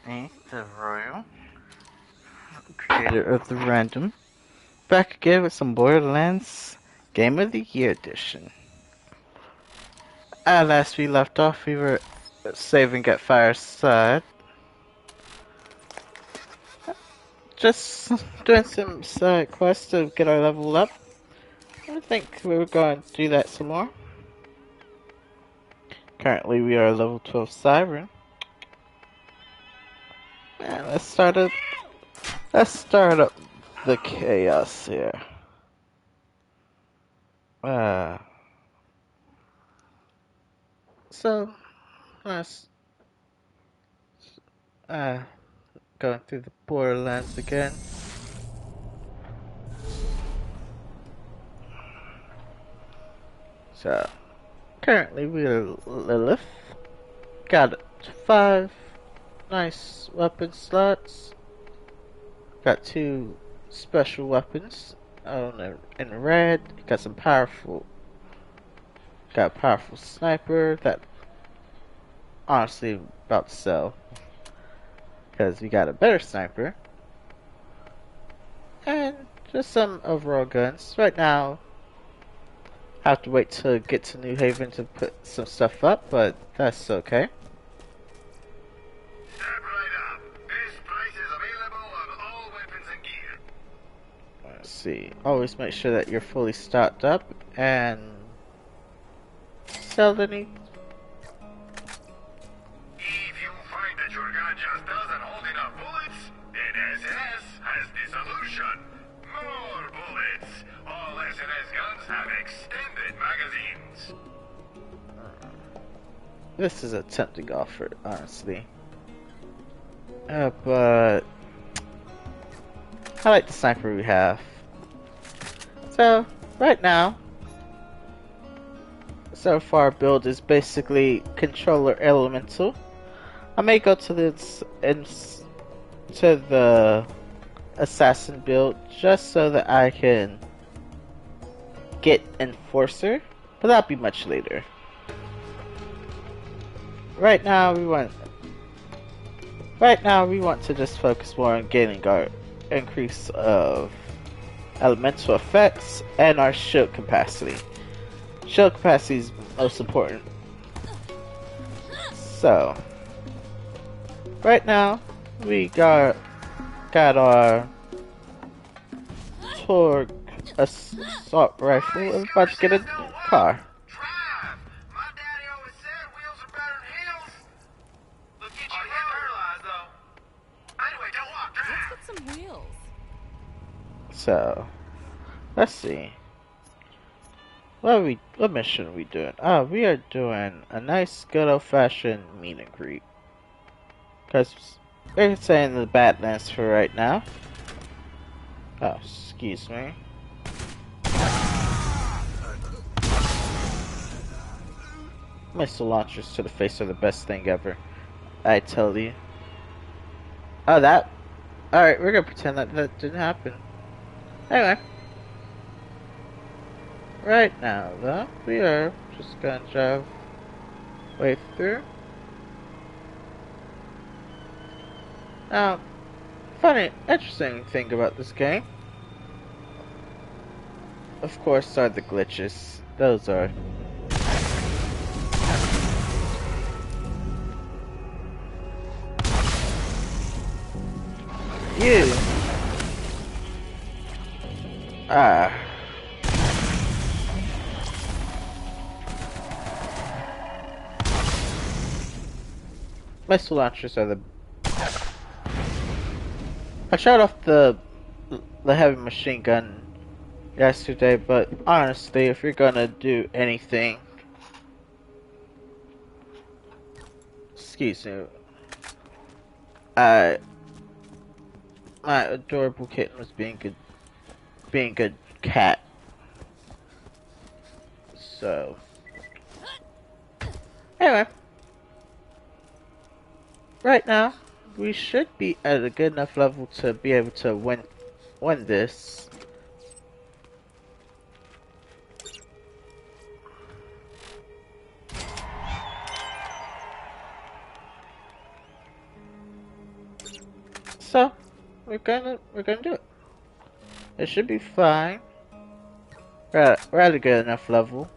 me, the Royal, creator of the Random, back again with some Borderlands Game of the Year edition. Last we left off, we were saving at Fireside, just doing some side quests to get our level up. I think we were going to do that some more. Currently, we are level 12 Siren. And let's start up the chaos here. Uh, so let's uh going through the Borderlands again. So currently we're Lilith. Got 5 nice weapon slots. Got 2 special weapons in red. Got some powerful. Got a powerful sniper that honestly about to sell because we got a better sniper and just some overall guns. Right now, I have to wait to get to New Haven to put some stuff up, but that's okay. Step right up. This price is available on all weapons and gear. Let's see. Always make sure that you're fully stocked up and sell any. If you find that your gun just doesn't hold enough bullets, then SNS has the solution. More bullets. All SNS guns have extended magazines. This is a tempting offer, honestly. But I like the sniper we have. So, right now, so far build is basically controller elemental. I may go to the assassin build just so that I can get enforcer, but that'll be much later. Right now we want to just focus more on getting our increase of elemental effects and our shield capacity. Shield capacity is most important. So, right now we got our Torque assault rifle. We're about to get a car. Drive. My daddy always said wheels are better than heels. Look at you paralyzed though. Anyway, don't walk. Drive. Let's get some wheels. So, let's see. What mission are we doing? Oh, we are doing a nice good old fashioned meet and greet. Cause we're saying the Badlands for right now. Oh, excuse me. Missile launchers to the face are the best thing ever. I tell you. Oh, that. Alright, we're gonna pretend that that didn't happen. Anyway. Right now, though, we are just gonna drive way through. Now, funny, interesting thing about this game, of course, are the glitches. Those are. You! Missile launchers are the. I shot off the heavy machine gun yesterday, but honestly, if you're gonna do anything, excuse me, my adorable kitten was being a good cat. So, anyway, right now we should be at a good enough level to be able to win this. So we're gonna do it. It should be fine. We're at a good enough level.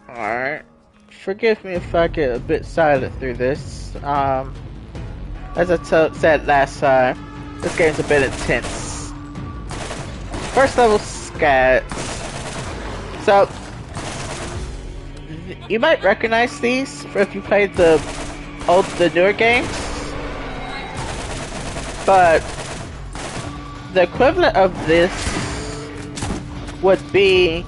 Alright. Forgive me if I get a bit silent through this. As I said last time, this game's a bit intense. First level scats. So, you might recognize these if you played the newer games. But, the equivalent of this would be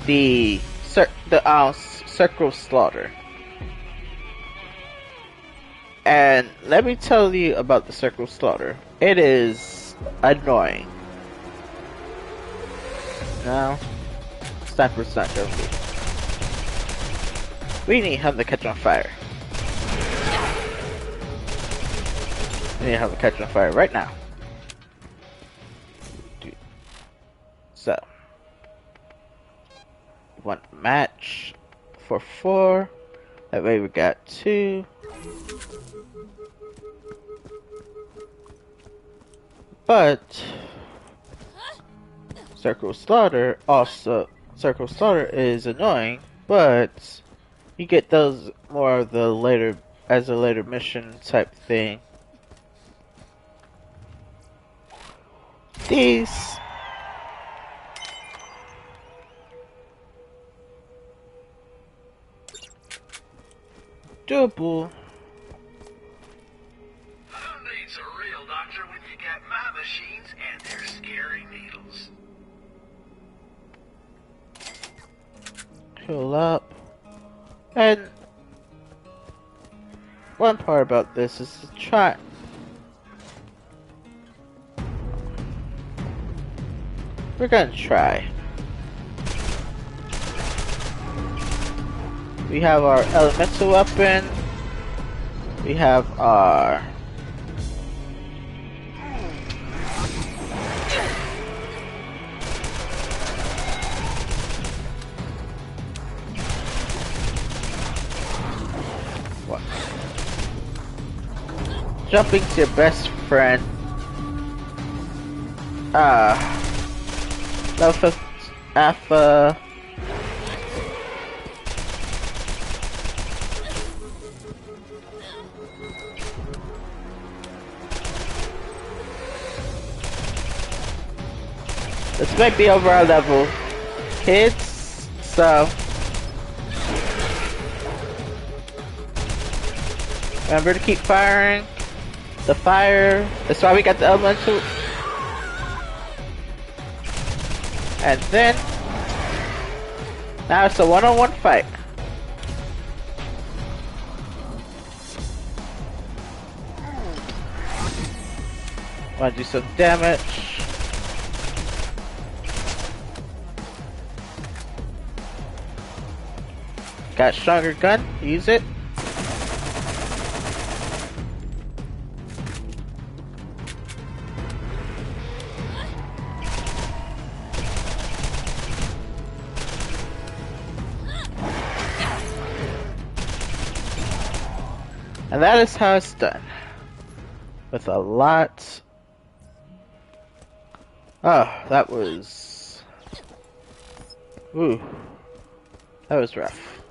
the circle slaughter. And let me tell you about the circle slaughter. It is annoying. No, sniper's not gonna be. We need him to catch on fire. We need him to catch on fire right now. Dude. So, one match for 4. That way we got 2. But circle slaughter is annoying, but you get those more of the later as a later mission type thing. These doable. Who needs a real doctor when you got my machines and their scary needles? Heal up. And one part about this is to try. We're gonna try. We have our elemental weapon. We have our jumping's your best friend. Alpha. This might be over our level, kids, so remember to keep firing. The fire, that's why we got the elemental. And then, now it's a one-on-one fight. Wanna do some damage. Got stronger gun, use it. And that is how it's done. With a lot. Oh, that was. Ooh. That was rough.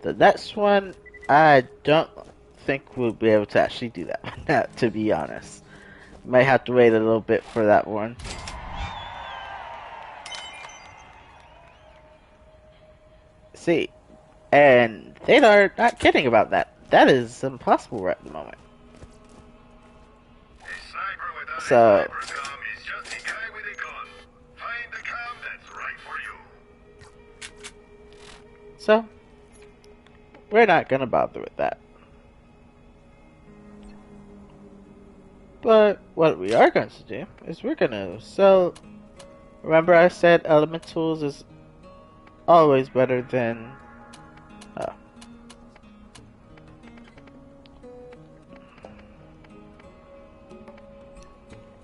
The next one, I don't think we'll be able to actually do that one now, to be honest. Might have to wait a little bit for that one. See. And they are not kidding about that. That is impossible right at the moment. A sniper without a So, sniper com is just a guy with a gun. Find the com that's right for you. so we're not gonna bother with that. But what we are going to do is we're gonna sell. Remember, I said elementals is always better than.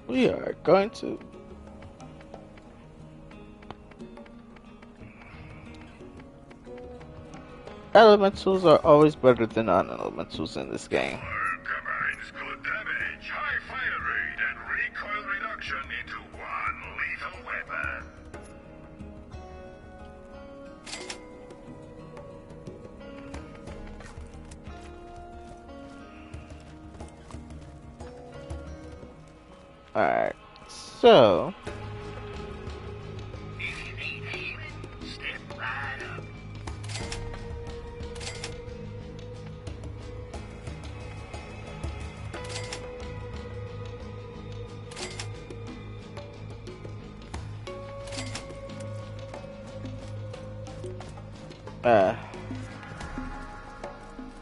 We are going to elementals are always better than non-elementals in this game. Fire combines good damage, high fire rate, and recoil reduction into one lethal weapon. Alright, so... If you need healing, step right up.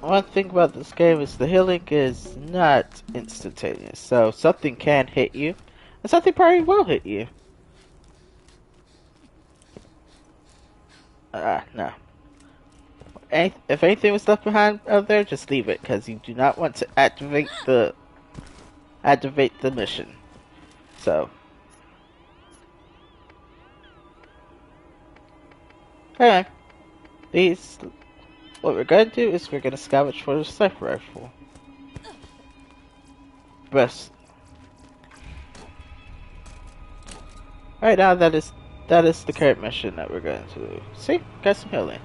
One thing about this game is the healing is not instantaneous, so something can hit you, and something probably will hit you. No. If anything was left behind out there, just leave it, because you do not want to activate the mission. So. Anyway, what we're gonna do is we're gonna scavenge for the sniper rifle. Best. Right now, that is the current mission that we're going to do. See, got some healing.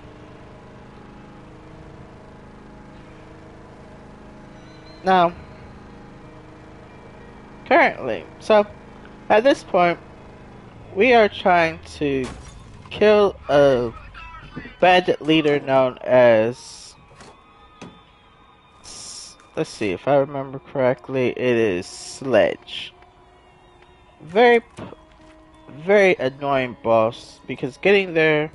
Now, currently, so at this point, we are trying to kill a bandit leader known as, let's see if I remember correctly, it is Sledge. Very annoying boss, because getting there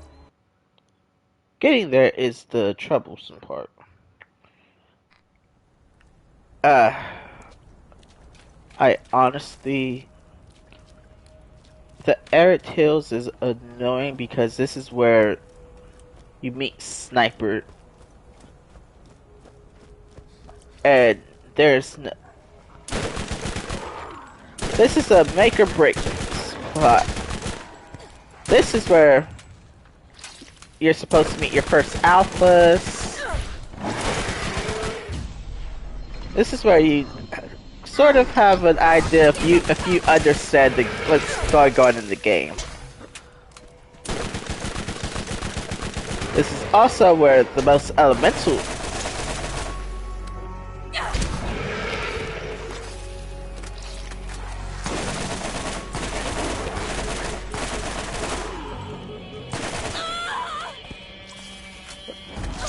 is the troublesome part. I honestly, the Arid Hills is annoying because this is where you meet Sniper, and there's no. This is a make or break spot. This is where you're supposed to meet your first alphas. This is where you sort of have an idea if you understand what's going on in the game. This is also where the most elemental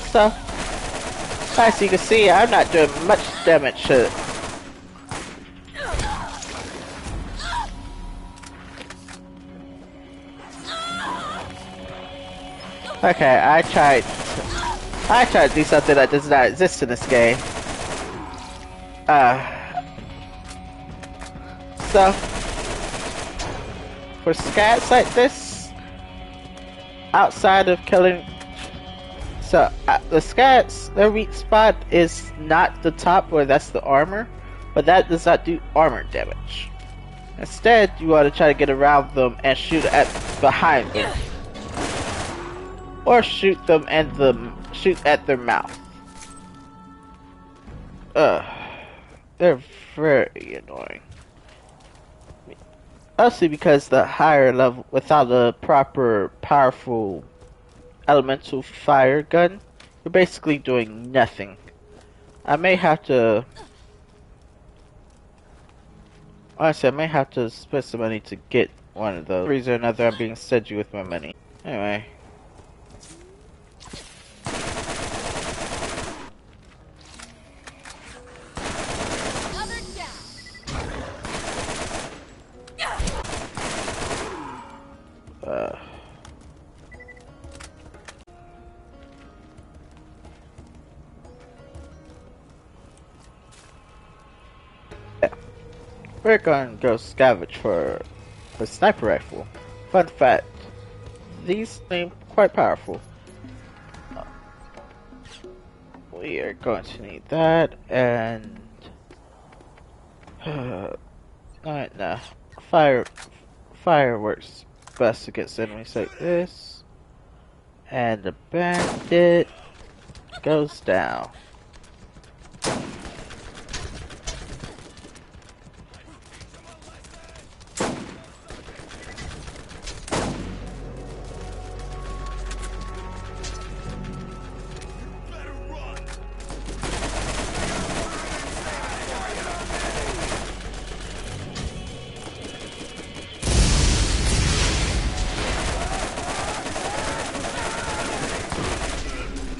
so, as you can see, I'm not doing much damage to. Okay, I tried to do something that does not exist in this game. So, for scats like this, outside of killing, so the scats, their weak spot is not the top where that's the armor, but that does not do armor damage. Instead, you want to try to get around them and shoot behind them. Or shoot at their mouth. They're very annoying. Mostly because the higher level, without a proper powerful elemental fire gun, you're basically doing nothing. I may have to. Honestly, I may have to spend some money to get one of those. For reason or another, I'm being stingy with my money. Anyway. We're going to go scavenge for a sniper rifle. Fun fact, these seem quite powerful. We are going to need that, and no, fire works best against enemies like this, and the bandit. goes down.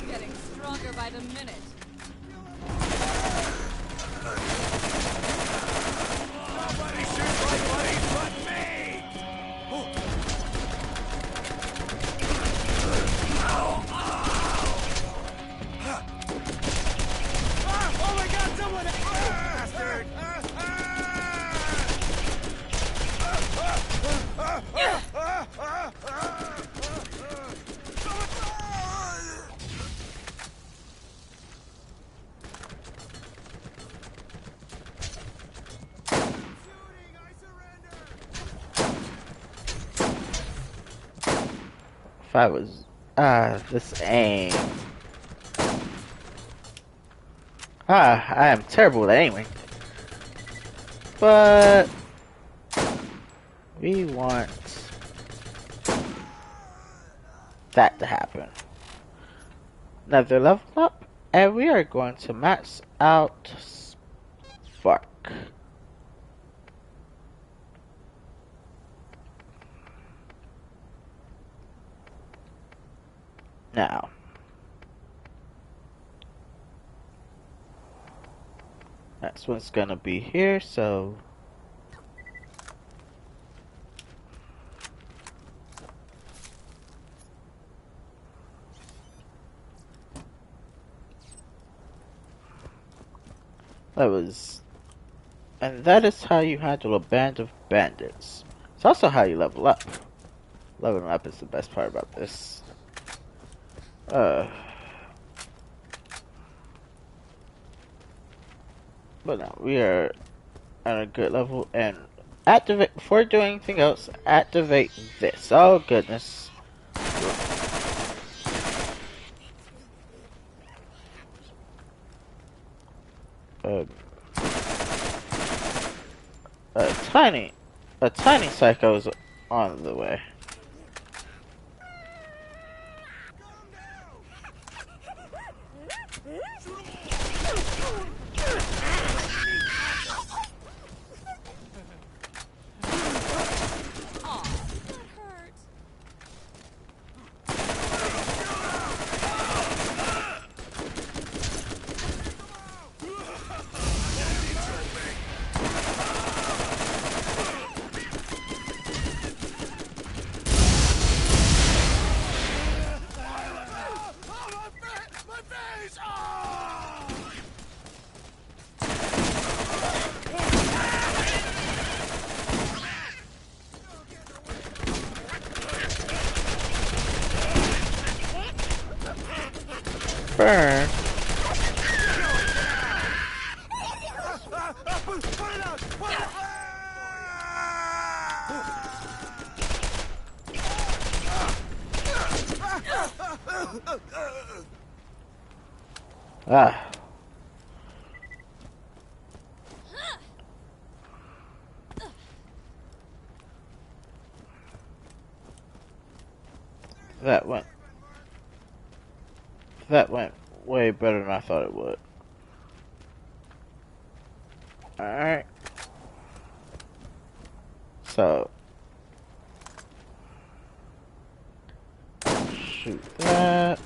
Getting stronger by the minute. Nobody shoots my buddies but me! Oh my god, someone! Bastard! If I was this aim. I am terrible at aiming. But we want that to happen. Another level up, and we are going to max out Spark. Now, next one's gonna be here, so and that is how you handle a band of bandits. It's also how you level up. Leveling up is the best part about this. But now we are at a good level, and activate before doing anything else. Activate this. Oh goodness! A tiny psycho is on the way. Aw, that hurt. My face! Oh! Burn. Put it out! Put it out! Ah. That went way better than I thought it would. Alright. So shoot that.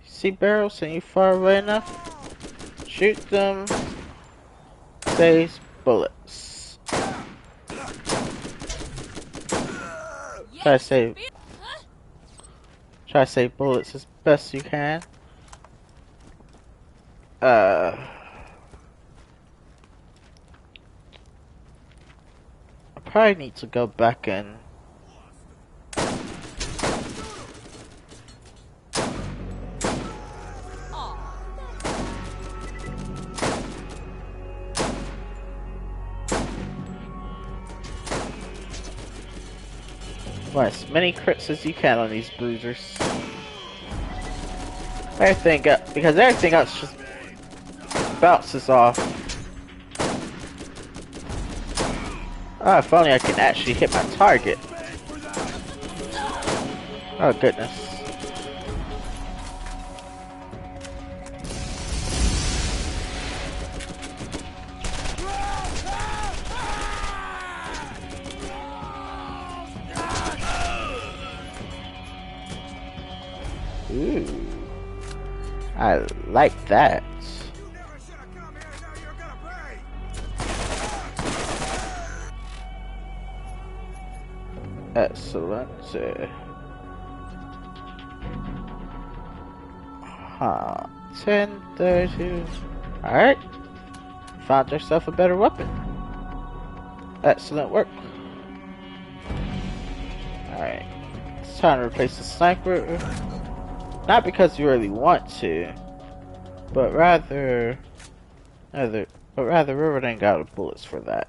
See barrels and you far away enough? Shoot them. Saves bullets. Try to save bullets as best you can. I probably need to go back and Want as many crits as you can on these bruisers. Everything because everything else just bounces off. Oh, if only I can actually hit my target. Oh goodness. Ooh. I like that. Excellent. Huh. 10:32. Alright. Found yourself a better weapon. Excellent work. Alright. It's time to replace the sniper. Not because you really want to, but rather we're running out of bullets for that.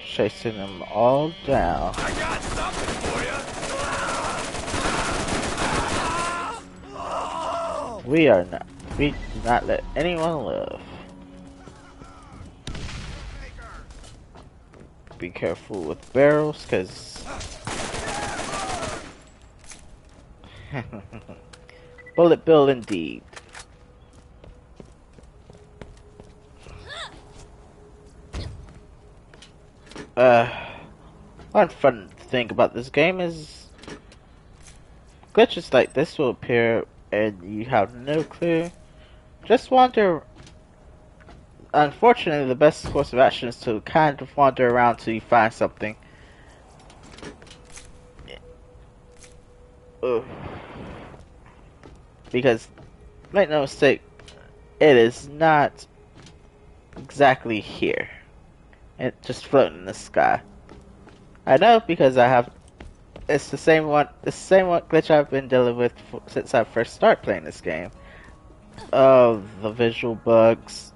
Chasing them all down. I got something for you. We do not let anyone live. Be careful with barrels, cause bullet bill indeed. One fun thing about this game is glitches like this will appear and you have no clue. Just wander. Unfortunately, the best course of action is to kind of wander around till you find something. Ugh. Because, make no mistake, it is not exactly here. It's just floating in the sky. I know because I have. It's the same one. The same one glitch I've been dealing with since I first started playing this game. Oh, the visual bugs.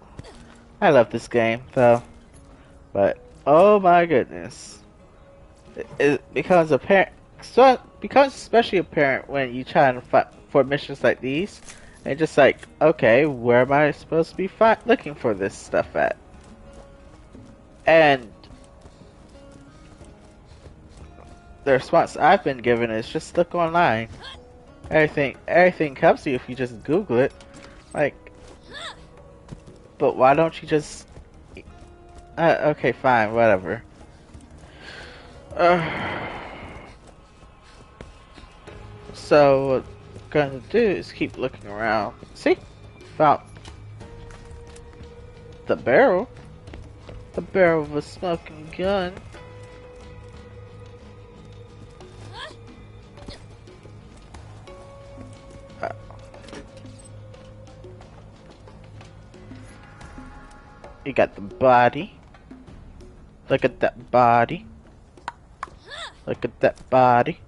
I love this game though, but oh my goodness, it becomes apparent. So it becomes especially apparent when you try to find for missions like these, and just like, okay, where am I supposed to be looking for this stuff at? And the response I've been given is just look online. Everything comes to you if you just Google it. Like, but why don't you just? Okay, fine, whatever. So what I'm gonna do is keep looking around. See, found the barrel of a smoking gun. You got the body. Look at that body. Look at that body.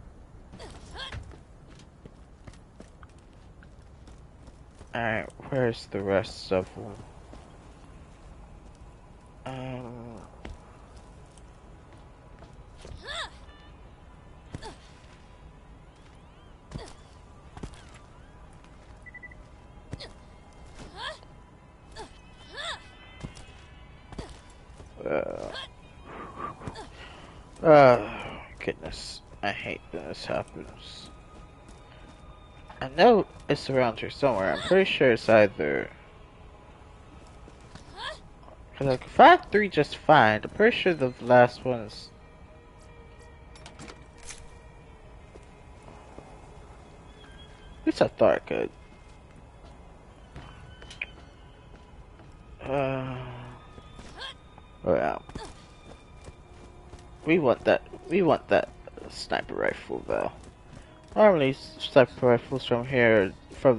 Alright, where's the rest of them? Goodness. I hate when this happens. I know it's around here somewhere. I'm pretty sure it's either... Cause I can find 3 just fine. I'm pretty sure the last one is... At least I thought I could. Well, we want that sniper rifle though. Normally, sniper rifles from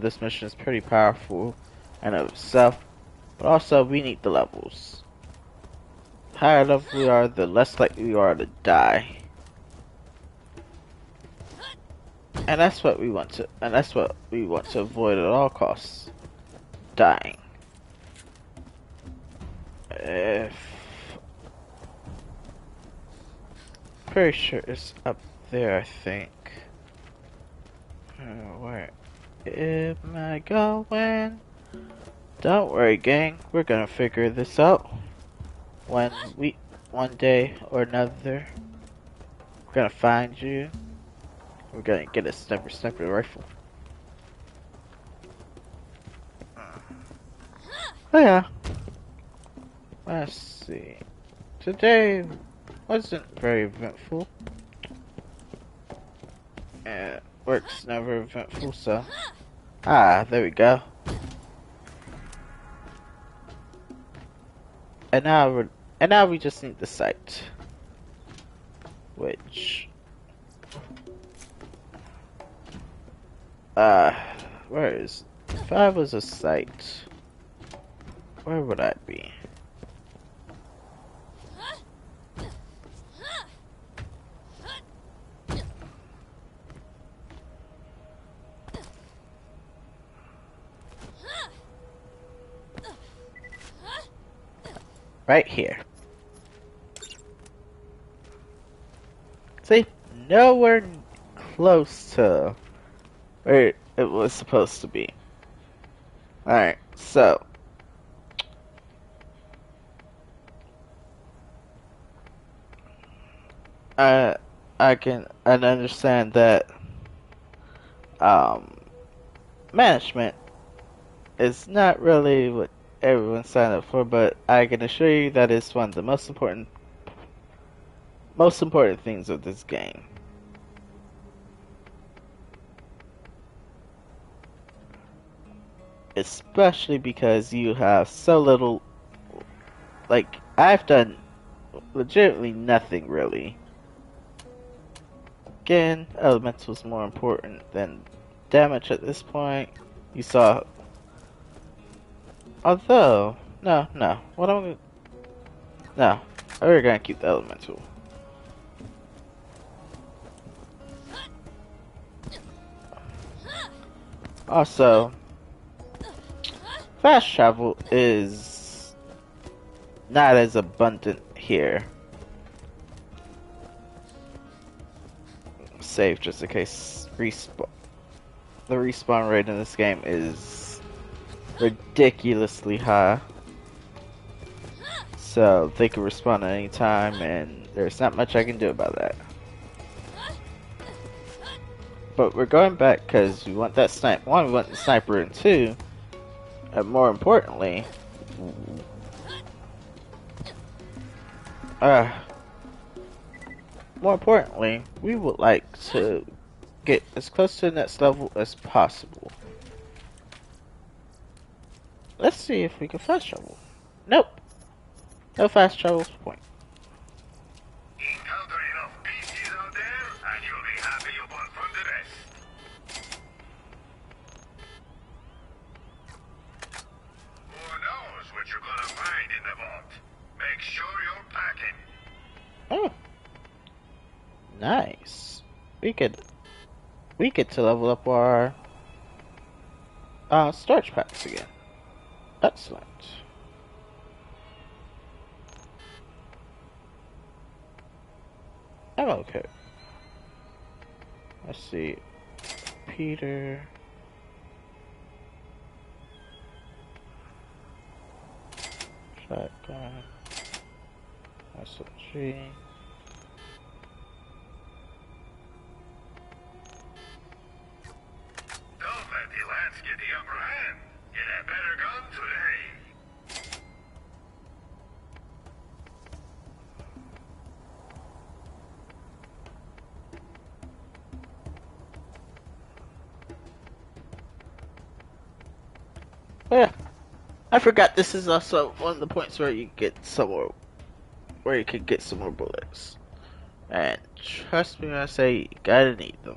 this mission is pretty powerful in of itself. But also, we need the levels. The higher level we are, the less likely we are to die. And that's what we want to, avoid at all costs. Dying. If pretty sure it's up there, I think. Where am I going? Don't worry, gang. We're gonna figure this out. One day or another, we're gonna find you. We're gonna get a sniper rifle. Oh yeah. Let's see. Today wasn't very eventful. Work's never eventful, so. Ah, there we go. And now we just need the site. Which where is if I was a site, where would I be? Right here. See, nowhere close to where it was supposed to be. Alright, so I can understand that management is not really what everyone signed up for, but I can assure you that it's one of the most important things of this game. Especially because you have so little, like, I've done legitimately nothing really. Again, elemental's more important than damage at this point. You saw, although, no, we're gonna keep the elemental. Also, fast travel is not as abundant here. Save just in case the respawn rate in this game is ridiculously high. So they can respawn at any time, and there's not much I can do about that. But we're going back because we want that sniper. One, we want the sniper, and two, and more importantly, we would like to get as close to the next level as possible. Let's see if we can fast travel. Nope. No fast travel point. Encounter enough PCs out there, and you'll be happy you bought from the rest. Who knows what you're gonna find in the vault? Make sure you're packing. Oh. Nice. We get to level up our storage packs again. Excellent. I'm okay. Let's see. Peter. Shotgun. SMG. Don't let the lads get the upper hand. Get a better gun today. Oh yeah, I forgot this is also one of the points where you get some more, where you can get some more bullets. And trust me when I say you gotta need them.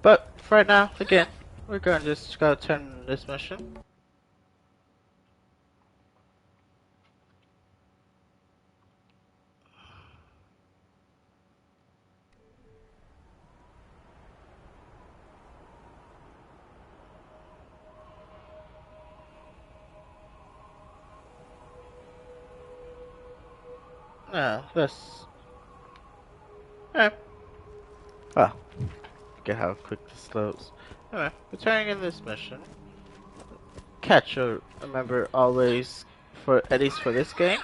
But for right now, again, we're gonna just go turn this mission. No, let's. Eh. Oh, forget how quick this loads. Anyway, returning in this mission. Catcher, remember always, for at least for this game,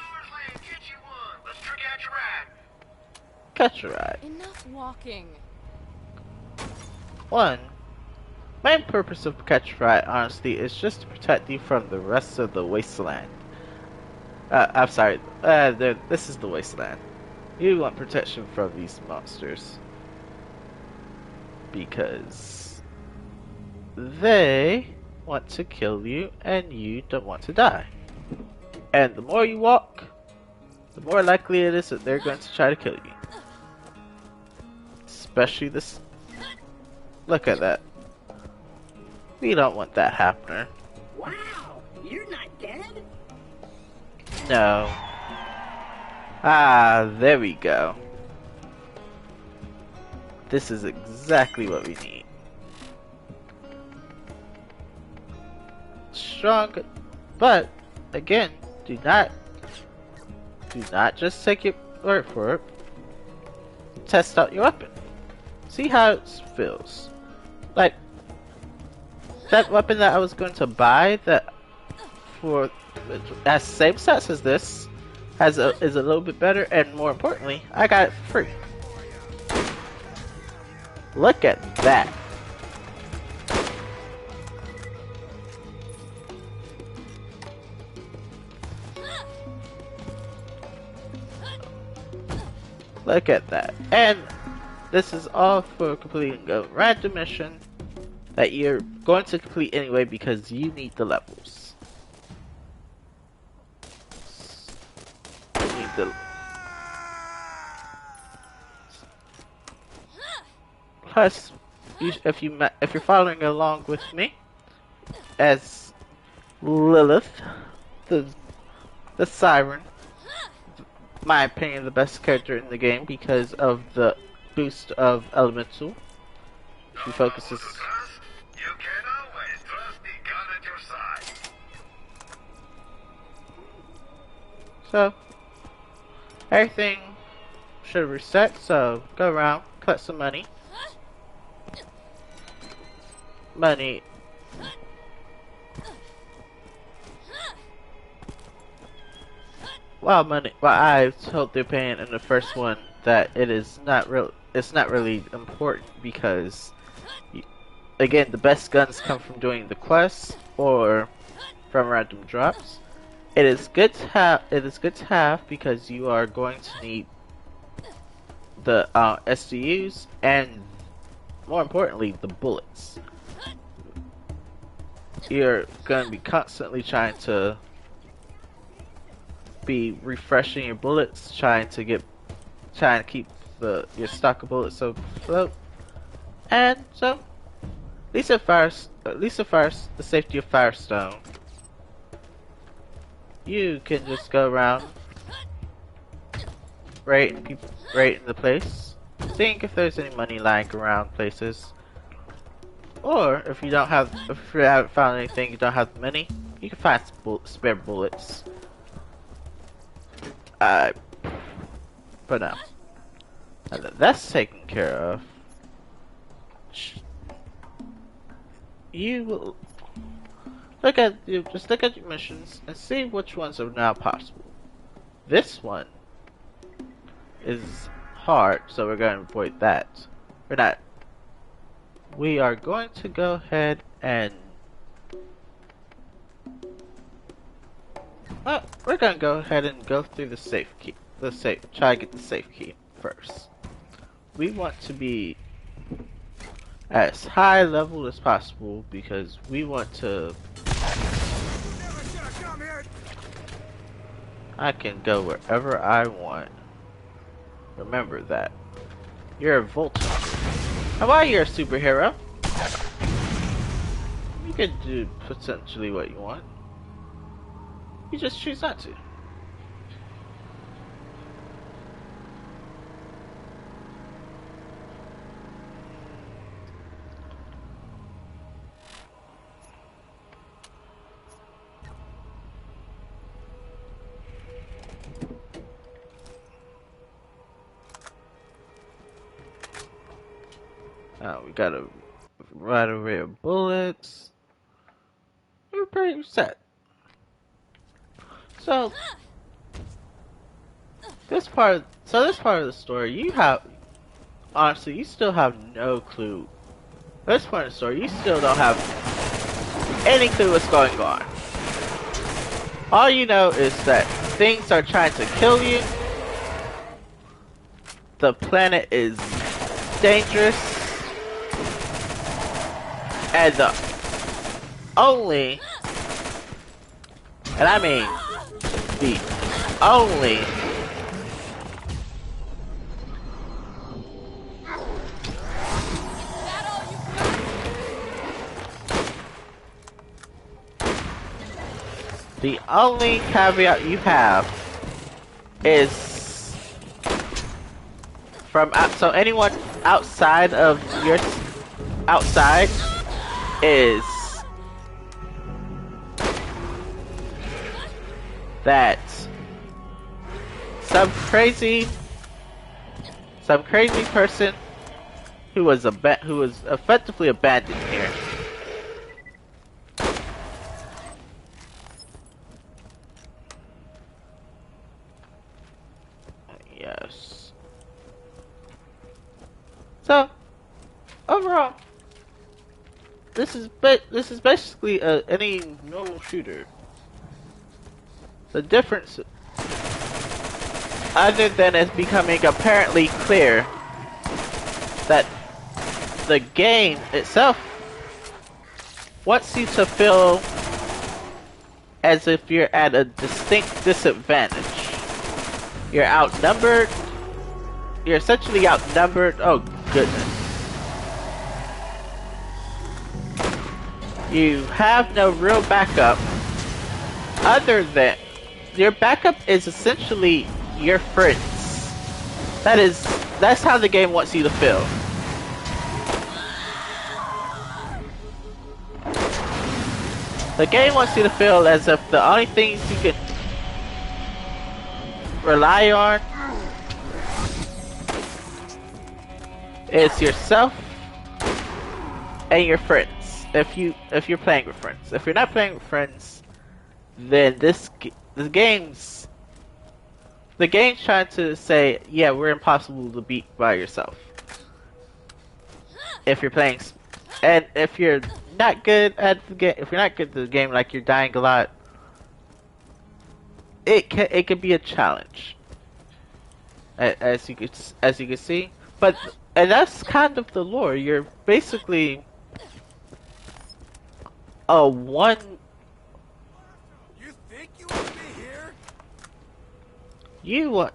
catch a ride. Enough walking. One, main purpose of catch a ride, honestly, is just to protect you from the rest of the wasteland. I'm sorry, this is the wasteland. You want protection from these monsters. Because they want to kill you and you don't want to die. And the more you walk, the more likely it is that they're going to try to kill you. Especially this. Look at that. We don't want that happening. Wow, you're not dead? No. Ah, there we go. This is exactly what we need. Strong, but again, do not just take your word for it. Test out your weapon. See how it feels. Like that weapon that I was going to buy that for as same stats as this is a little bit better, and more importantly, I got it for free. Look at that. Look at that. And this is all for completing a random mission that you're going to complete anyway because you need the levels. You need the... Plus, if you're following along with me, as Lilith, the siren, my opinion, the best character in the game because of the boost of elemental. She focuses. You can always trust the gun at your side. So everything should reset. So go around, collect some money. Money. Well, I told their opinion in the first one that it's not really important because, again, the best guns come from doing the quests or from random drops. It is good to have because you are going to need the SDUs and, more importantly, the bullets. You're going to be constantly trying to be refreshing your bullets, trying to keep your stock of bullets afloat, and so at least the safety of Firestone, you can just go around raiding the place, seeing if there's any money lying around places, or if you haven't found anything, you don't have the money, you can find spare bullets. But now that's taken care of. You will just look at your missions and see which ones are now possible. This one is hard, so we're going to avoid that. We are going to go ahead and we're gonna go ahead and go through the safe key. Try to get the safe key first. We want to be as high level as possible because we want to. I can go wherever I want. Remember that. You're a Volta. How about you're a superhero? can do potentially what you want. You just choose not to. We got a wide array of bullets. We're pretty set. So this part of the story, you have honestly, you still have no clue. This part of the story, you still don't have any clue what's going on. All you know is that things are trying to kill you. The planet is dangerous. And the only, and I mean the only caveat you have is from so anyone outside of your outside is that some crazy person who was effectively abandoned here. Yes. So overall, this is basically any normal shooter. The difference, other than it's becoming apparently clear that the game itself wants you to feel as if you're at a distinct disadvantage. You're outnumbered. You're essentially outnumbered. Oh goodness. You have no real backup other than your backup is essentially your friends. That's how the game wants you to feel. The game wants you to feel as if the only things you can rely on is yourself and your friends. If you're playing with friends. If you're not playing with friends, then the game's trying to say, yeah, we're impossible to beat by yourself. If you're playing, and if you're not good at the game, if you're not good at the game, like you're dying a lot, it can be a challenge. As you can see, and that's kind of the lore. You're basically one. You think you want me here? You want,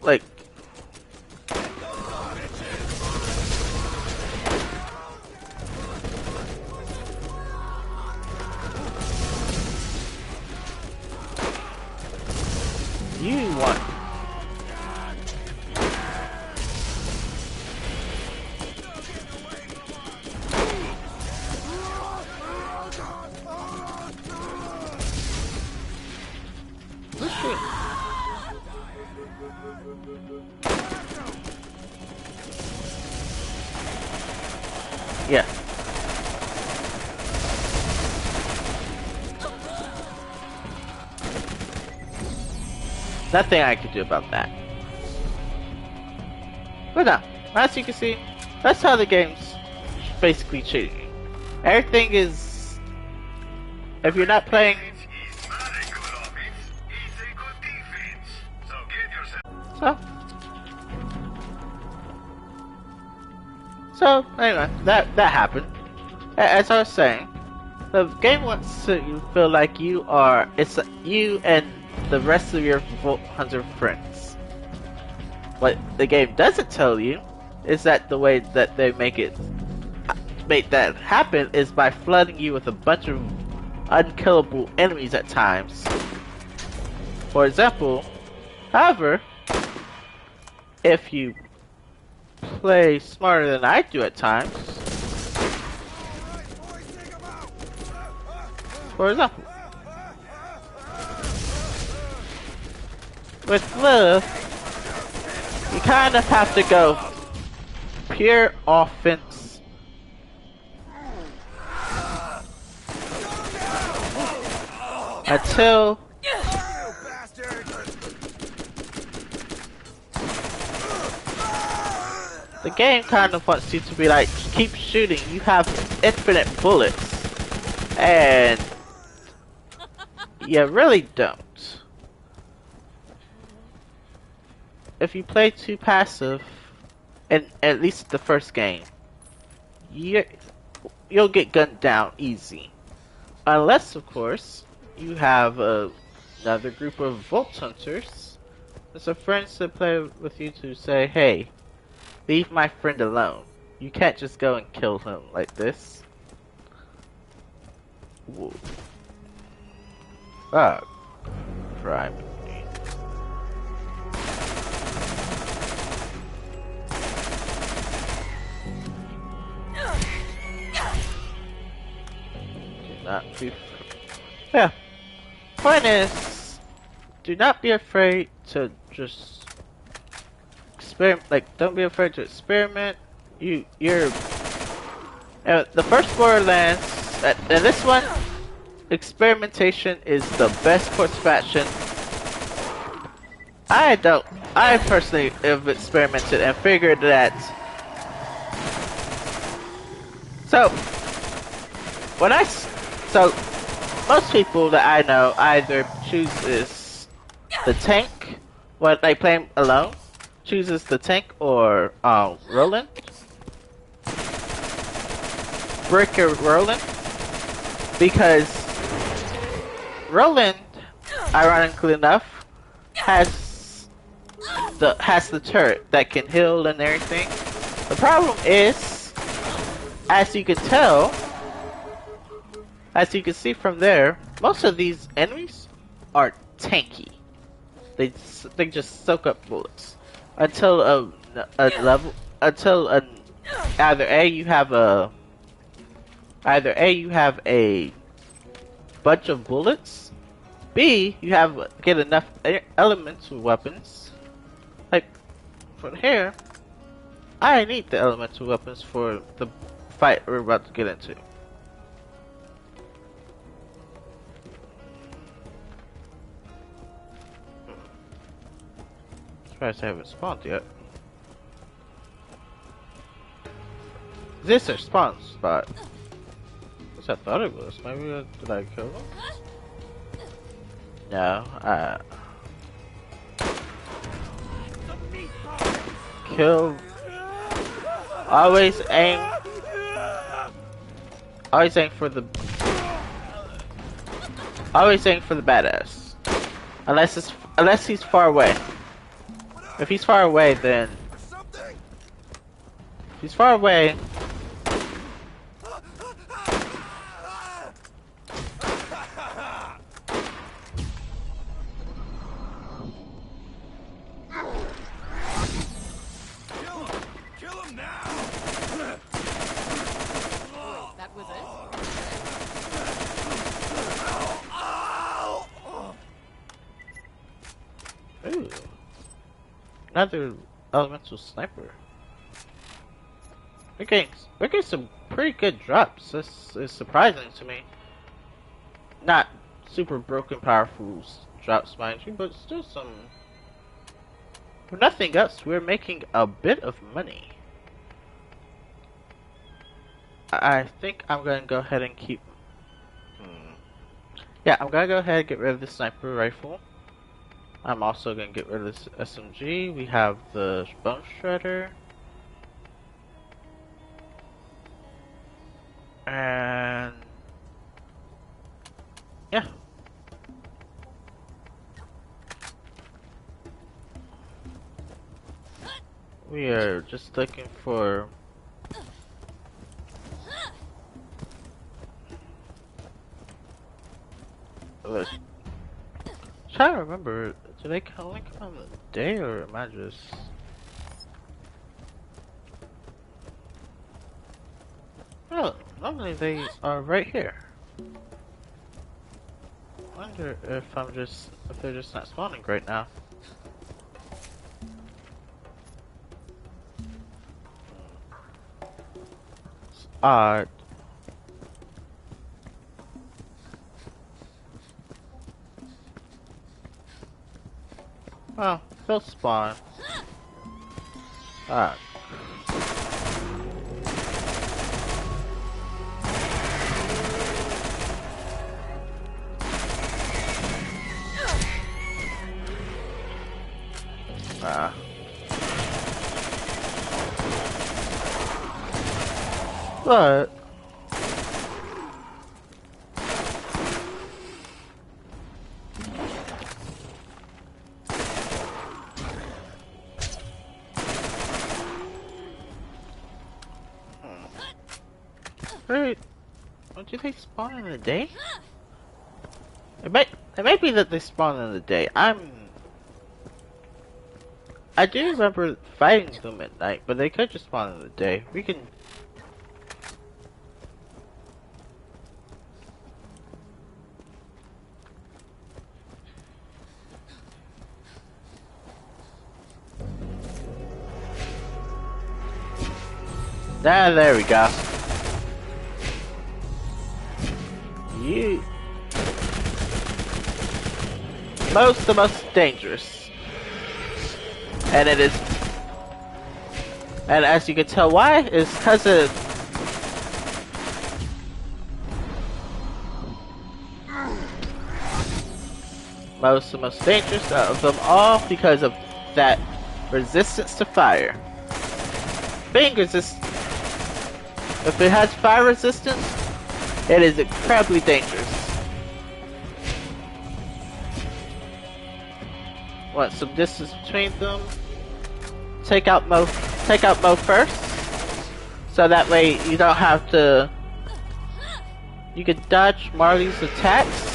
like, you want. Yeah. Nothing I can do about that. But no, as you can see, that's how the game's basically changing. Everything is, if you're not playing, It's not a good offense, it's a good defense. So get yourself. So anyway, that happened. As I was saying, the game wants to feel like it's you and the rest of your Vault Hunter friends. What the game doesn't tell you is that the way that they make it make that happen is by flooding you with a bunch of unkillable enemies at times. For example, however, if you play smarter than I do at times, for example, with Lilith, you kind of have to go pure offense until the game kind of wants you to be like, keep shooting, you have infinite bullets, and you really don't. If you play too passive, in at least the first game, you'll get gunned down easy. Unless, of course, you have another group of Vault Hunters. There's some friends that play with you to say, hey, leave my friend alone. You can't just go and kill him like this. Whoa. Ah, crime. Not be. Yeah. Point is, do not be afraid to just experiment. Like, don't be afraid to experiment. You're. The first Borderlands, and this one, experimentation is the best course of action. I personally have experimented and figured that. So most people that I know either chooses the tank when they play alone, chooses the tank or Roland, Breaker Roland, because Roland, ironically enough, has the turret that can heal and everything. The problem is, as you can tell. As you can see from there, most of these enemies are tanky. They just soak up bullets until either you have a bunch of bullets, B you get enough elemental weapons. Like from here, I need the elemental weapons for the fight we're about to get into. Surprised I haven't spawned yet. This is a spawn spot. That's what I thought it was. Maybe did I kill him? No, kill. Always aim for the badass. Unless he's far away. If he's far away, then if he's far away. Kill him now! That was it? Ooh. Another elemental sniper. We're getting some pretty good drops. This is surprising to me. Not super broken powerful drops, mind you, but still some. For nothing else, we're making a bit of money. I think I'm gonna go ahead and keep. Yeah, I'm gonna go ahead and get rid of the sniper rifle. I'm also gonna get rid of this SMG. We have the Bone Shredder. And yeah. We are just looking for was trying to remember, do they only come on the day or am I just... Oh, normally they are right here. I wonder if if they're just not spawning right now. It's odd. Oh, they'll spawn. Alright. But wait, don't you think spawn in the day? It might be that they spawn in the day. I do remember fighting them at night, but they could just spawn in the day. We can... Ah, there we go. The most dangerous. And it is... And as you can tell why, is because of... the most dangerous of them all because of that resistance to fire. Being resist... If it has fire resistance, it is incredibly dangerous. Want some distance between them. Take out Mo first. So that way you don't have to... You can dodge Marley's attacks.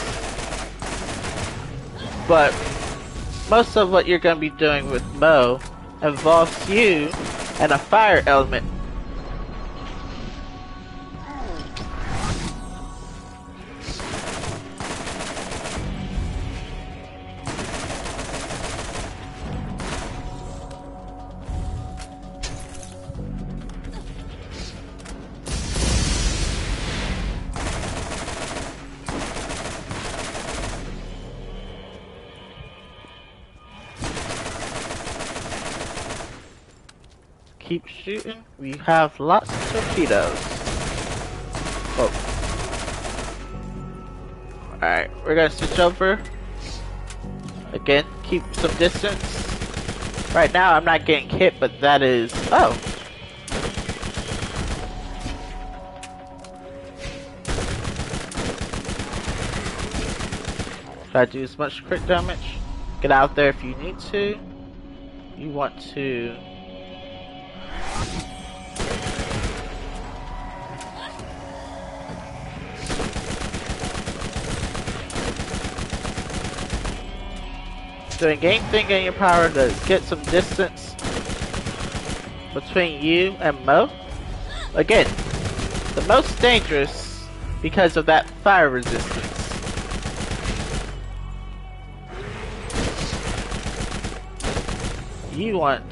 But most of what you're going to be doing with Mo involves you and a fire element. Keep shooting. We have lots of torpedoes. Oh. Alright, we're gonna switch over. Again, keep some distance. Right now I'm not getting hit, but that is... Oh! Try to do as much crit damage. Get out there if you need to. You want to... Doing anything in your power to get some distance between you and Mo. Again, the most dangerous because of that fire resistance. You want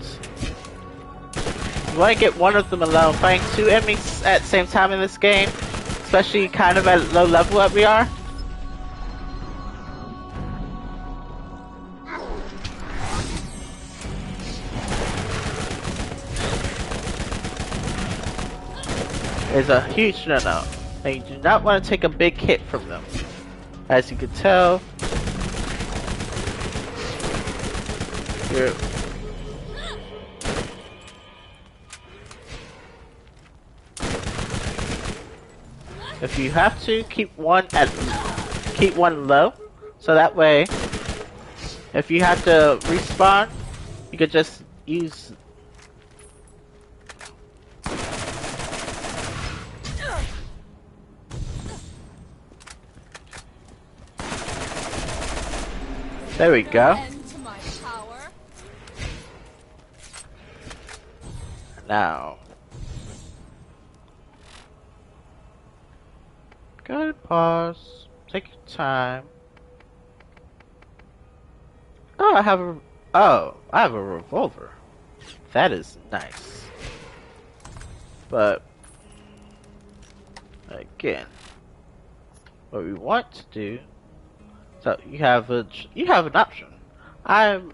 to get one of them alone. Fighting two enemies at the same time in this game, especially kind of at low level that we are. Is a huge no-no, and you do not want to take a big hit from them. As you can tell, if you have to, keep one low, so that way, if you have to respawn, you could just use. There we go. End to my power. Now, go ahead and pause. Take your time. Oh, I have a revolver. That is nice. But again, what we want to do. So you have an option. I'm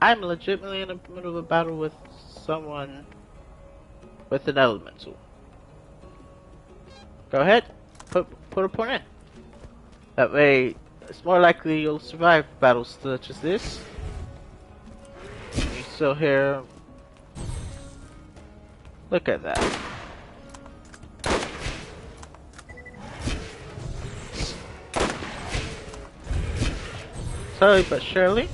legitimately in the middle of a battle with someone with an elemental. Go ahead, put a point in. That way, it's more likely you'll survive battles such as this. You still hear. Look at that. Slowly but surely.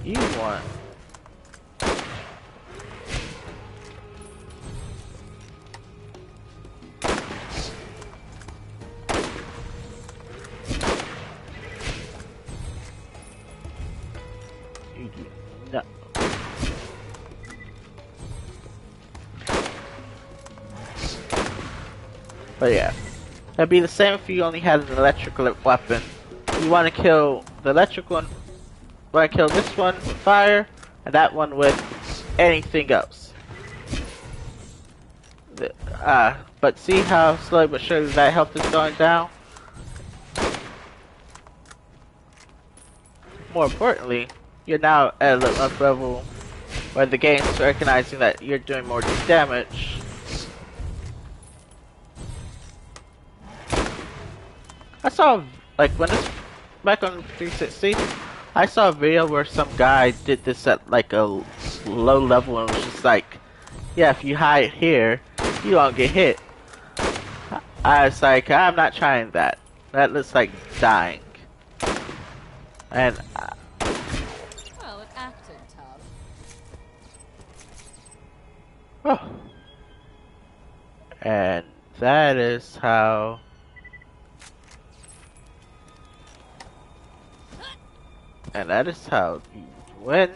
You want. You do not. But yeah. It'd be the same if you only had an electrical weapon. You want to kill the electric one. Want to kill this one with fire, and that one with anything else. But see how slowly but surely that health is going down? More importantly, you're now at a level where the game's recognizing that you're doing more damage. I saw, like, when this, back on 360, I saw a video where some guy did this at, like, a low level and was just like, yeah, if you hide here, you won't get hit. I was like, I'm not trying that. That looks like dying. And, Well, it acted tough. oh. And that is how... And that is how you win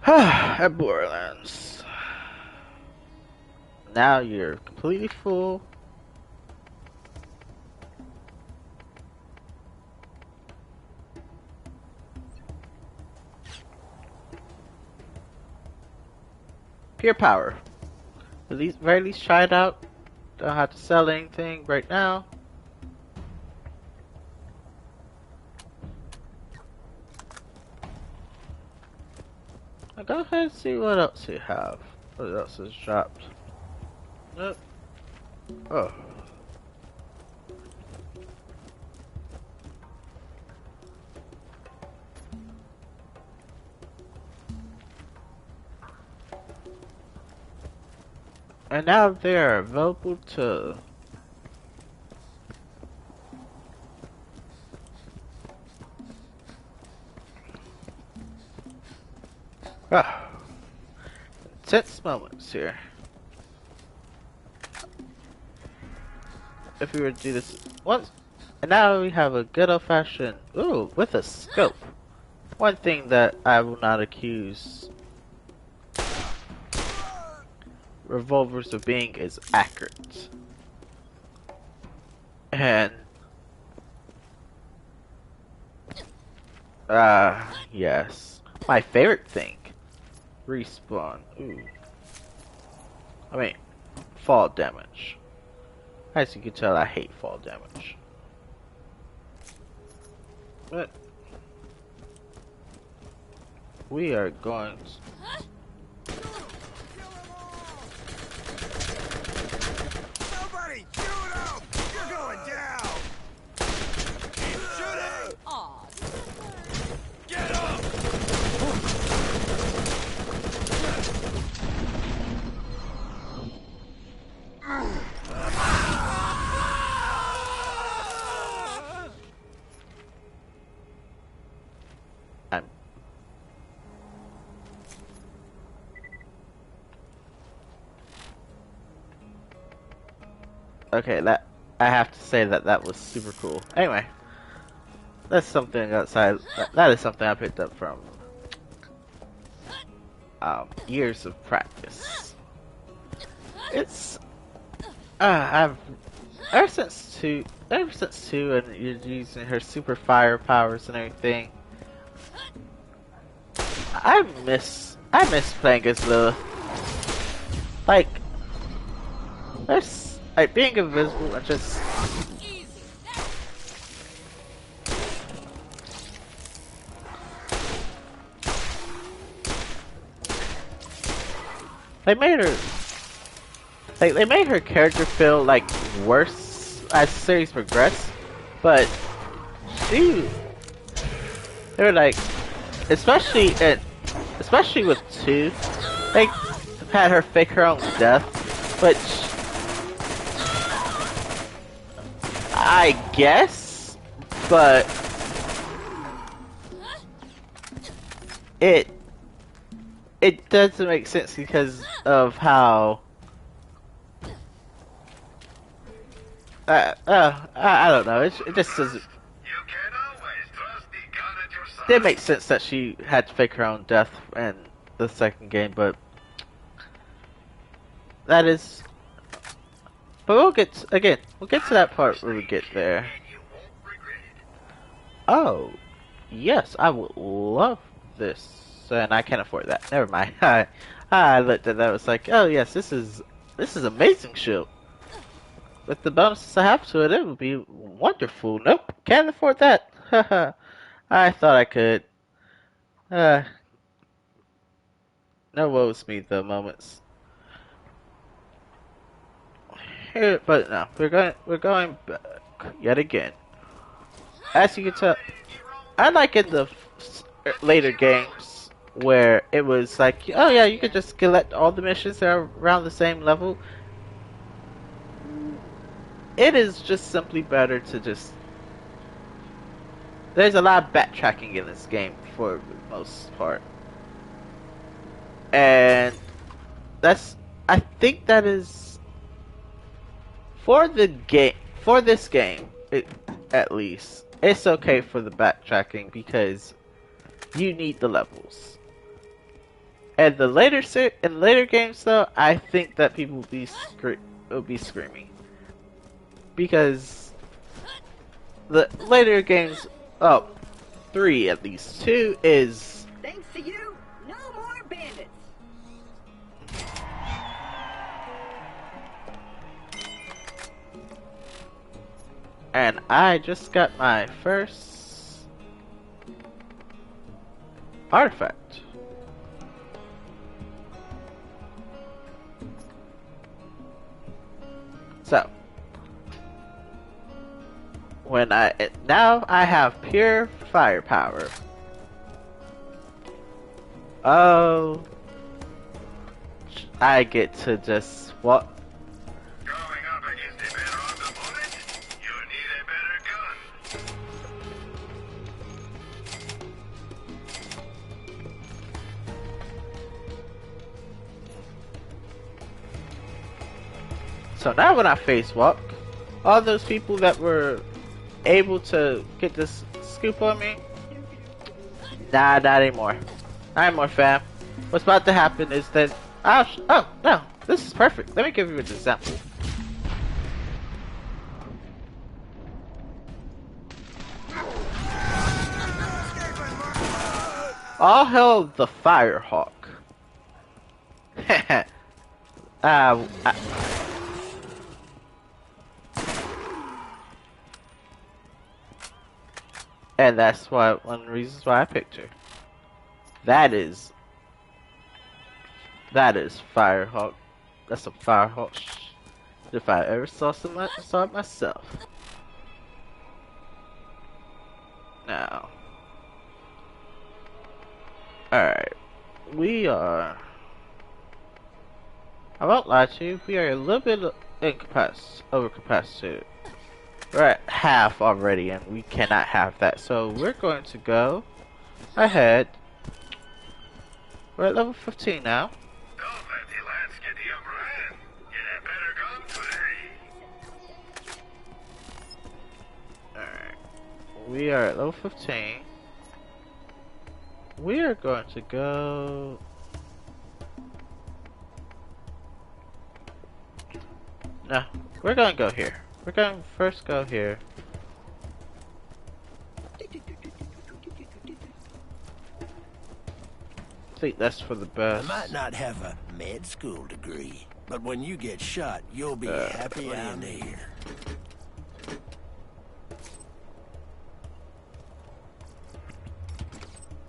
at Borderlands. Now you're completely full. Pure power. At least, very least, try it out. Don't have to sell anything right now. I'll go ahead and see what else you have. What else is dropped? Nope. Oh. And now they are available to intense moments here. If we were to do this once, and now we have a good old-fashioned, ooh, with a scope. One thing that I will not accuse revolvers of being is accurate. And yes. My favorite thing. Respawn. Ooh. I mean, fall damage. As you can tell, I hate fall damage. But we are going to... Somebody shoot him! You're going down! Keep shooting! Aw, Get up! Okay, that I have to say that was super cool. Anyway, that's something outside. That is something I picked up from years of practice. It's I've ever since two, and you're using her super fire powers and everything. I miss playing as Lilith. Like, there's like being invisible and just. They made her like they made her character feel like worse as the series progressed, but she they were like especially with two, they had her fake her own death, which I guess, but it doesn't make sense because of how I don't know. It just doesn't. You can always trust the gun at your side. It makes sense that she had to fake her own death in the second game, but that is. But we'll get to that part when we get there. And you won't regret it. Oh, yes, I would love this, and I can't afford that. Never mind. I looked at that. Was like, oh yes, this is amazing shield. With the bonuses I have to it, it would be wonderful. Nope, can't afford that. I thought I could. No woes me the moments. Here, but no, we're going back yet again. As you can tell, I like in the later games where it was like, oh yeah, you could just collect all the missions that are around the same level. It is just simply better to just. There's a lot of backtracking in this game for the most part. And I think that is for this game, at least, it's okay for the backtracking because you need the levels. And in later games though, I think that people will be screaming. Because the later games, 3 at least, 2 is. Thanks to you, no more bandits. And I just got my first artifact. So. Now I have pure firepower. Oh, I get to just what? Going up against a better armed opponent, you need a better gun. So now when I face walk, all those people that were able to get this scoop on me, nah, not anymore. Not anymore, fam. What's about to happen is that oh no, this is perfect. Let me give you an example. All hell the Firehawk. And that's one of the reasons why I picked her. That is Firehawk. That's some Firehawk if I ever saw it myself. Now, alright, we are. I won't lie to you, we are a little bit overcapacitated. We're at half already, and we cannot have that. So we're going to go ahead. We're at level 15 now. Don't let the lads get the upper hand. Get a better gun today. We are at level 15. We are going to go... No, we're going to go here. We're going to first go here. I think that's for the I best. might not have a med school degree, but when you get shot, you'll be happy I'm here.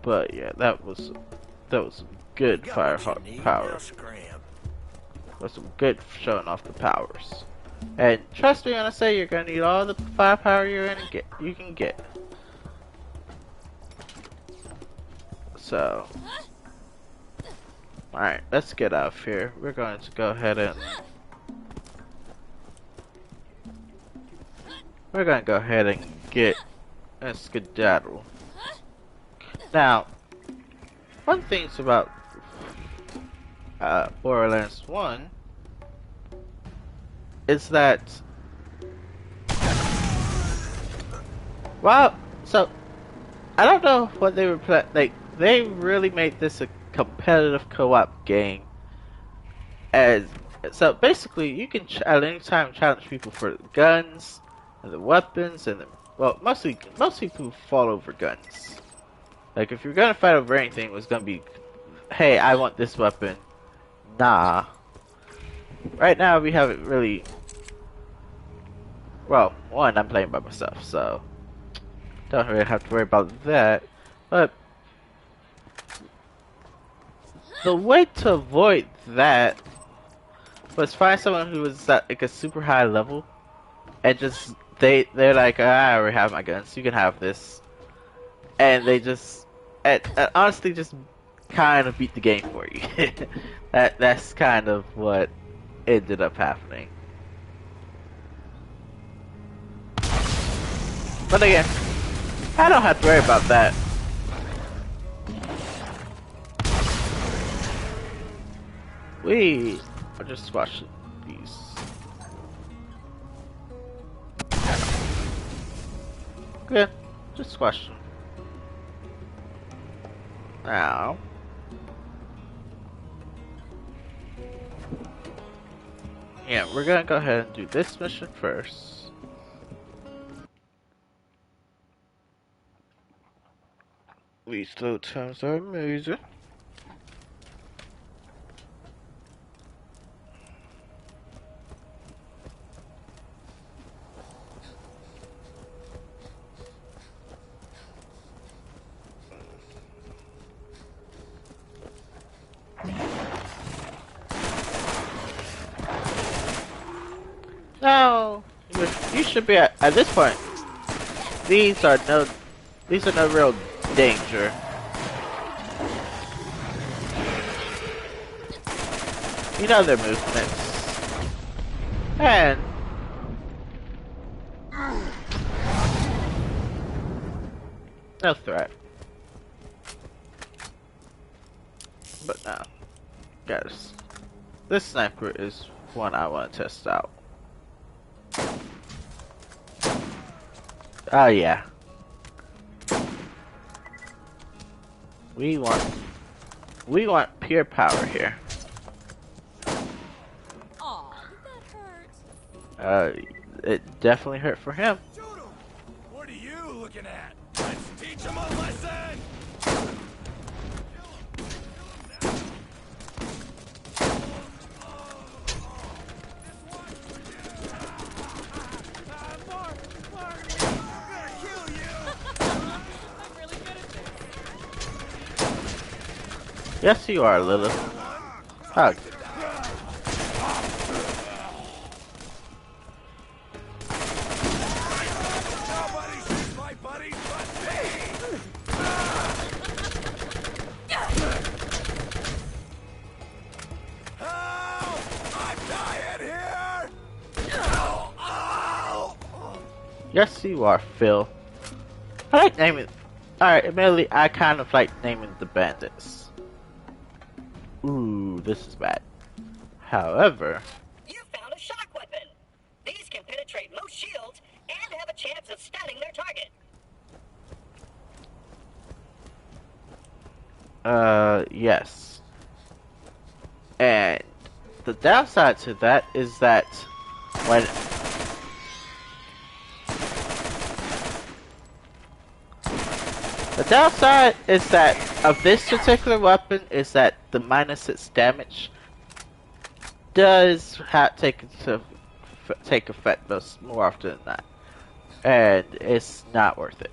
But yeah, that was some good Got fire what you need, power. now scram. Was some good showing off the powers. And trust me when I say you're gonna need all the firepower you can get. So, all right, let's get out of here. We're going to go ahead and get a skedaddle. Now, one thing's about Borderlands 1 is that, well, so I don't know what they were like. They really made this a competitive co-op game, as so basically you can at any time challenge people for the guns and the weapons and well, most people fall over guns. Like if you're gonna fight over anything, it was gonna be, hey, I want this weapon. Nah. Right now we haven't really. Well, one, I'm playing by myself, so don't really have to worry about that. But the way to avoid that was find someone who was at like a super high level, and just they're like, I already have my guns, you can have this, and they just and honestly just kind of beat the game for you. That's kind of what ended up happening. But again, I don't have to worry about that. We are just squashing these. Good, just squash them. Now, yeah, we're gonna go ahead and do this mission first. These load times are amazing. No, you should be at this point. These are no real danger. You know their movements. And no threat. But now, guys, this sniper is one I want to test out. Oh yeah. We want pure power here. Aw, did that hurt? It definitely hurt for him. Shoot him! What are you looking at? Let's teach him a lesson! Yes, you are, Lilith. Hug. Nobody sees my buddies but me! Help! I'm dying here! Ow! Ow! Yes, you are, Phil. I like naming. Alright, admittedly, I kind of like naming the bandits. Ooh, this is bad. However, You found a shock weapon. These can penetrate most shields and have a chance of stunning their target. Yes. And the downside to that is that when the downside is that of this particular weapon is that the minus its damage does take effect more often than not, and it's not worth it.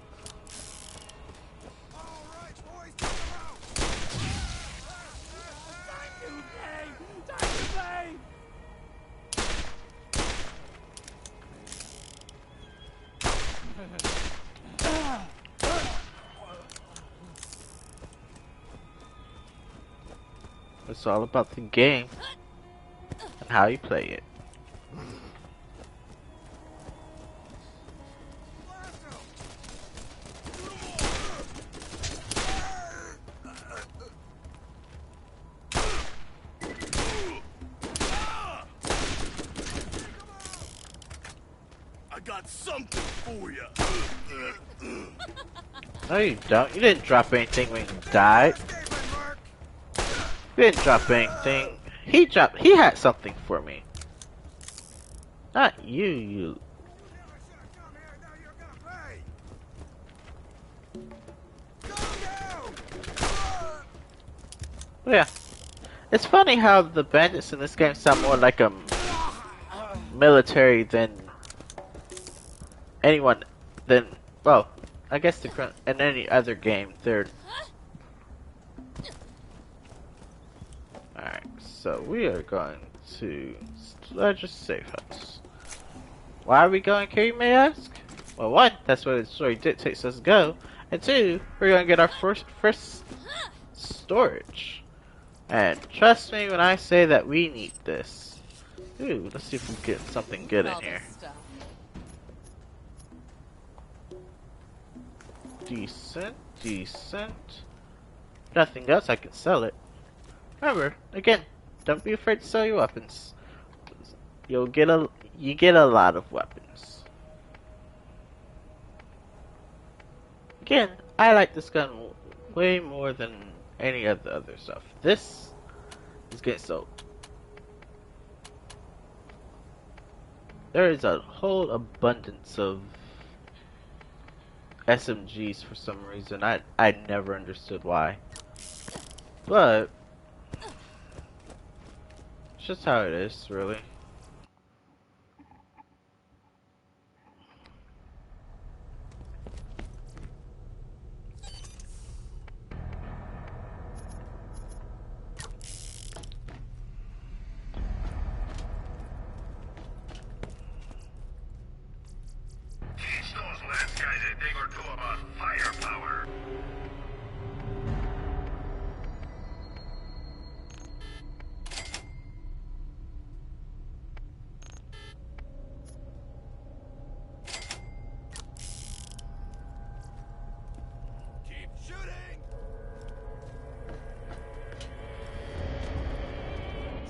It's all about the game and how you play it. I got something for you. No, you don't. You didn't drop anything when you died. You didn't drop anything. He had something for me. Not you. Yeah. It's funny how the bandits in this game sound more like a military than well, I guess in any other game they're. Alright, so we are going to Ledger's Safe House. Why are we going here, you may ask? Well, one, that's where the story dictates us to go, and two, we're gonna get our first storage. And trust me when I say that we need this. Ooh, let's see if we can get something good in here. Decent. Nothing else, I can sell it. Remember, again, don't be afraid to sell your weapons. You get a lot of weapons. Again, I like this gun way more than any of the other stuff. This is getting sold. There is a whole abundance of SMGs for some reason. I never understood why. But it's just how it is, really. Teach those last guys a thing or two about firepower. Keep shooting!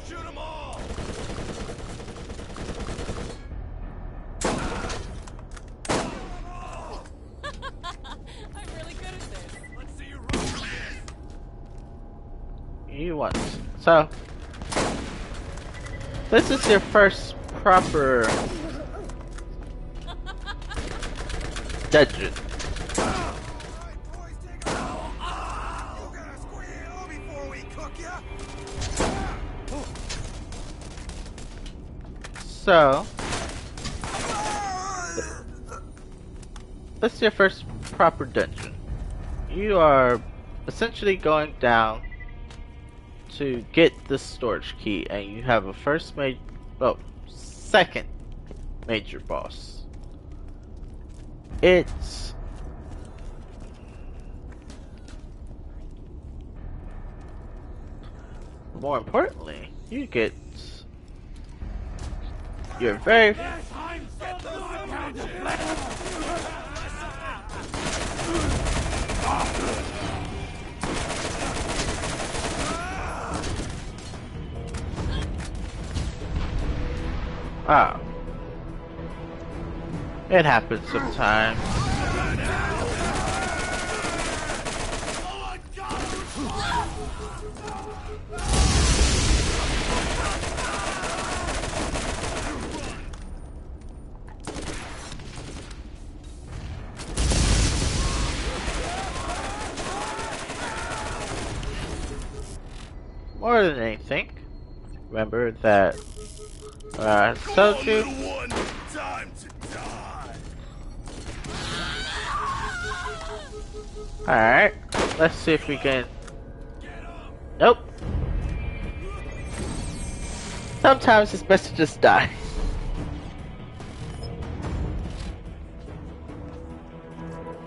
Shoot them all! I'm really good at this. Let's see you roll this! You want. So, this is your first proper dungeon. So, this is your first proper dungeon. You are essentially going down to get the storage key, and you have a second major boss. It's more importantly, you get your very wow. It happens sometimes. more than anything, remember that I told you. One, time to die. Alright, let's see if we can. Nope. Sometimes it's best to just die.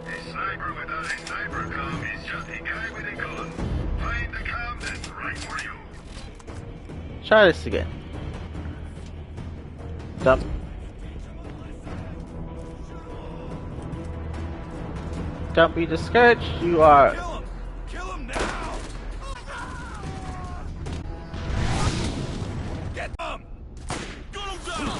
A sniper without a sniper comm is just a guy with a gun. Find the comm that's right for you. Try this again. Dump. Don't be discouraged, you are. Kill him! Kill him now! Get them! Gun him down!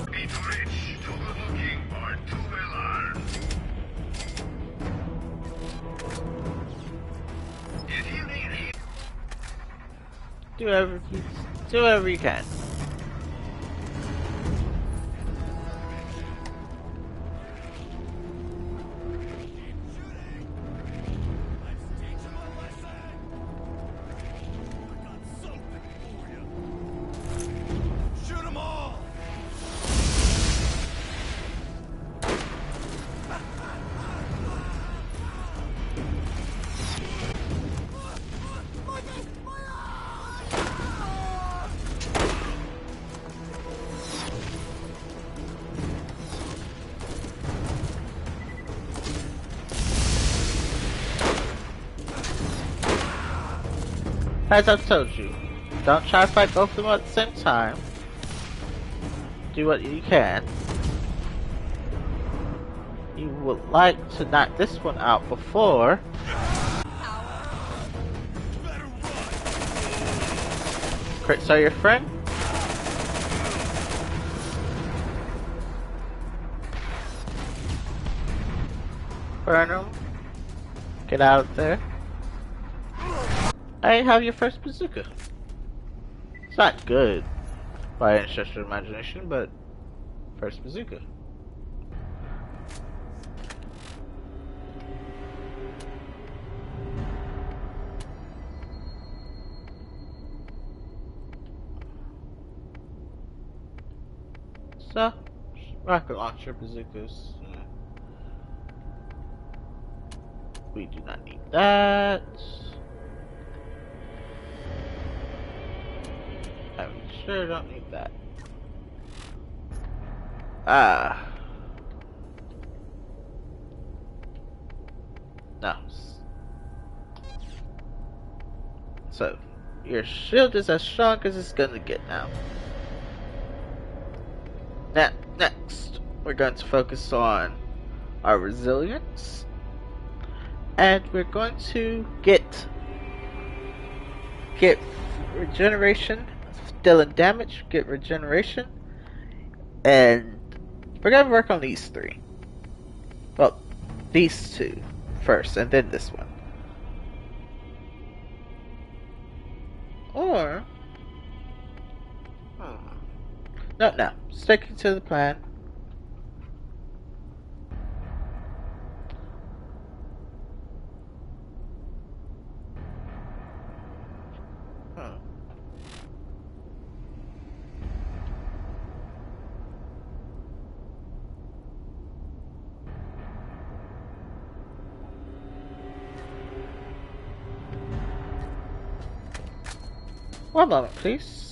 Be too rich, too good looking, or too well armed. If you need heat, Do whatever you can. Shoot them all! As I've told you, don't try to fight both of them at the same time. Do what you can. You would like to knock this one out before. Crits are your friend. Burn them. Get out of there. I have your first bazooka. It's not good by any stretch of imagination, but first bazooka. So, rocket launcher bazookas. We do not need that. I sure don't need that. No. So, your shield is as strong as it's gonna get now. Next, we're going to focus on our resilience. And we're going to get regeneration, still in damage, get regeneration, and we're gonna work on these three. Well, these two first, and then this one. Or, no, sticking to the plan. One moment, please.